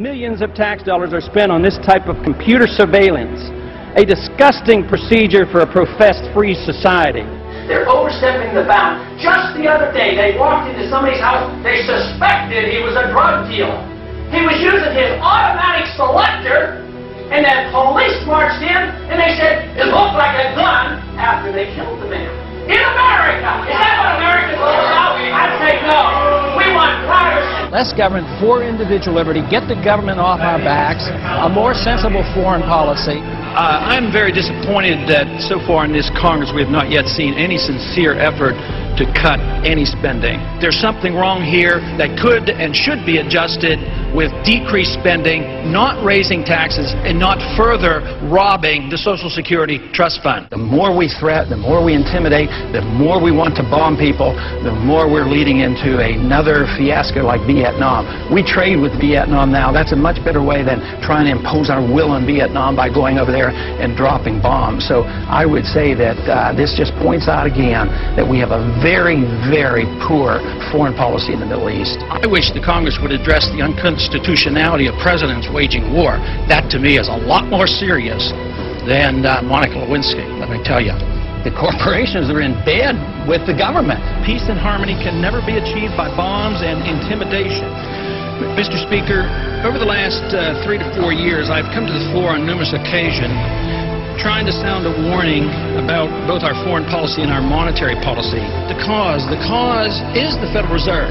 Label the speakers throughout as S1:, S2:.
S1: Millions of tax dollars are spent on this type of computer surveillance, a disgusting procedure for a professed free society.
S2: They're overstepping the bound. Just the other day, they walked into somebody's house. They suspected he was a drug dealer. He was using his automatic selector, and then police marched in, and they said it looked like a gun after they killed the man. In America! Is that what America's all about? I'd say no. We want privacy.
S3: Less government for individual liberty, get the government off our backs, a more sensible foreign policy.
S4: I'm very disappointed that so far in this Congress we have not yet seen any sincere effort to cut any spending. There's something wrong here that could and should be adjusted with decreased spending, not raising taxes, and not further robbing the Social Security Trust Fund.
S3: The more we threat, the more we intimidate, the more we want to bomb people, the more we're leading into another fiasco like Vietnam. We trade with Vietnam now. That's a much better way than trying to impose our will on Vietnam by going over there and dropping bombs. So I would say that this just points out again that we have a very, very poor foreign policy in the Middle East.
S4: I wish the Congress would address the unconstitutionality of presidents waging war. That, to me, is a lot more serious than Monica Lewinsky, let me tell you.
S3: The corporations are in bed with the government.
S4: Peace and harmony can never be achieved by bombs and intimidation. Mr. Speaker, over the last 3 to 4 years, I've come to the floor on numerous occasions trying to sound a warning about both our foreign policy and our monetary policy. The cause is the Federal Reserve.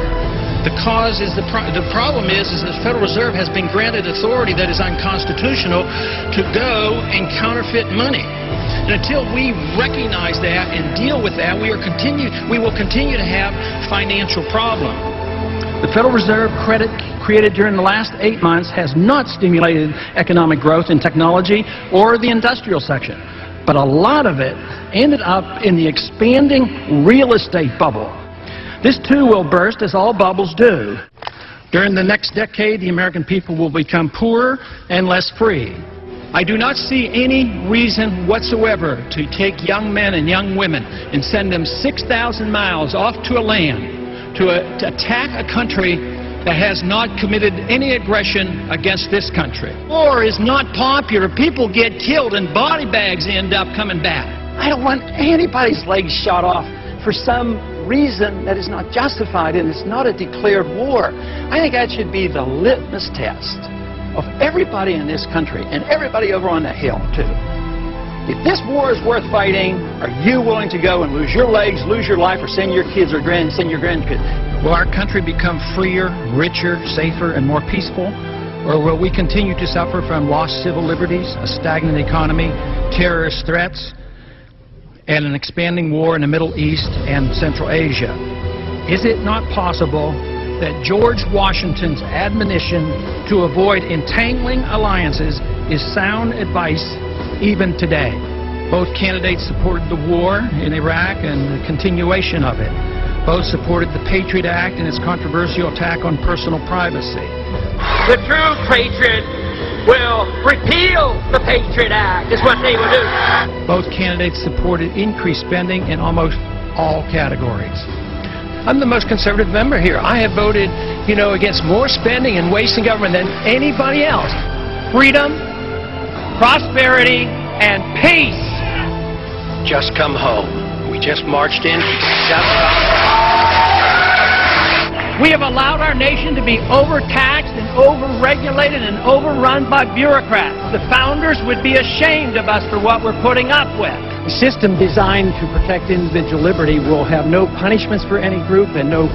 S4: The cause is the problem is the Federal Reserve has been granted authority that is unconstitutional to go and counterfeit money. And until we recognize that and deal with that, we will continue to have financial problems.
S1: The Federal Reserve credit created during the last 8 months has not stimulated economic growth in technology or the industrial section, but a lot of it ended up in the expanding real estate bubble. This too will burst, as all bubbles do. During the next decade, the American people will become poorer and less free. I do not see any reason whatsoever to take young men and young women and send them 6,000 miles off to a land to attack a country that has not committed any aggression against this country. War is not popular. People get killed and body bags end up coming back. I don't want anybody's legs shot off for some reason that is not justified, and it's not a declared war. I think that should be the litmus test of everybody in this country and everybody over on the Hill too. If this war is worth fighting, are you willing to go and lose your legs, lose your life, or send your kids or send your grandkids?
S3: Will our country become freer, richer, safer, and more peaceful? Or will we continue to suffer from lost civil liberties, a stagnant economy, terrorist threats, and an expanding war in the Middle East and Central Asia? Is it not possible that George Washington's admonition to avoid entangling alliances is sound advice even today? Both candidates supported the war in Iraq and the continuation of it. Both supported the Patriot Act and its controversial attack on personal privacy.
S2: The true patriot will repeal the Patriot Act, is what they will do.
S3: Both candidates supported increased spending in almost all categories. I'm the most conservative member here. I have voted, against more spending and wasting government than anybody else. Freedom, prosperity, and peace.
S4: Just come home. We just marched in.
S1: We have allowed our nation to be overtaxed and overregulated and overrun by bureaucrats. The founders would be ashamed of us for what we're putting up with. A system designed to protect individual liberty will have no punishments for any group and no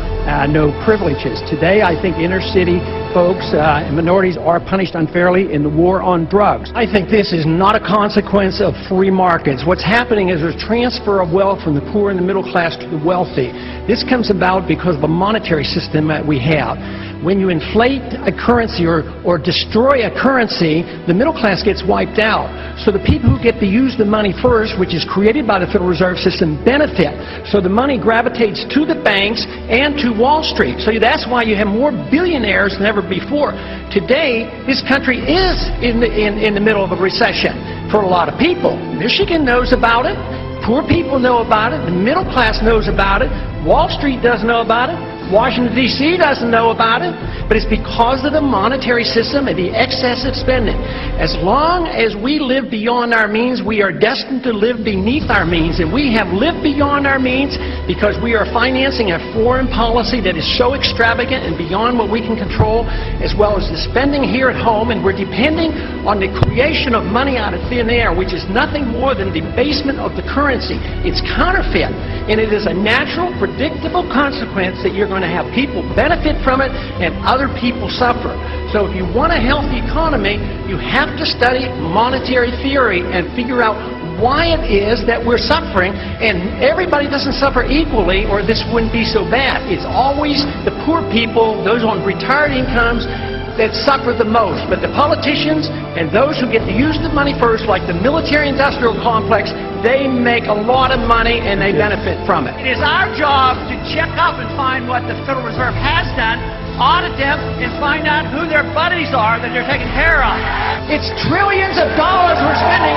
S1: privileges. Today, I think inner city folks and minorities are punished unfairly in the war on drugs. I think this is not a consequence of free markets. What's happening is there's transfer of wealth from the poor and the middle class to the wealthy. This comes about because of the monetary system that we have. When you inflate a currency or destroy a currency, the middle class gets wiped out. So the people who get to use the money first, which is created by the Federal Reserve System, benefit. So the money gravitates to the banks and to Wall Street. So that's why you have more billionaires than ever before. Today, this country is in the middle of a recession for a lot of people. Michigan knows about it. Poor people know about it. The middle class knows about it. Wall Street doesn't know about it. Washington, D.C. doesn't know about it, but it's because of the monetary system and the excessive spending. As long as we live beyond our means, we are destined to live beneath our means, and we have lived beyond our means because we are financing a foreign policy that is so extravagant and beyond what we can control, as well as the spending here at home, and we're depending on the creation of money out of thin air, which is nothing more than debasement of the currency. It's counterfeit, and it is a natural, predictable consequence that you're going to have people benefit from it and other people suffer. So if you want a healthy economy, you have to study monetary theory and figure out why it is that we're suffering, and everybody doesn't suffer equally or this wouldn't be so bad. It's always the poor people, those on retired incomes, that suffer the most. But the politicians and those who get to use the money first, like the military-industrial complex, they make a lot of money and they benefit from it.
S2: It is our job to check up and find what the Federal Reserve has done, audit them, and find out who their buddies are that they're taking care of.
S1: It's trillions of dollars we're spending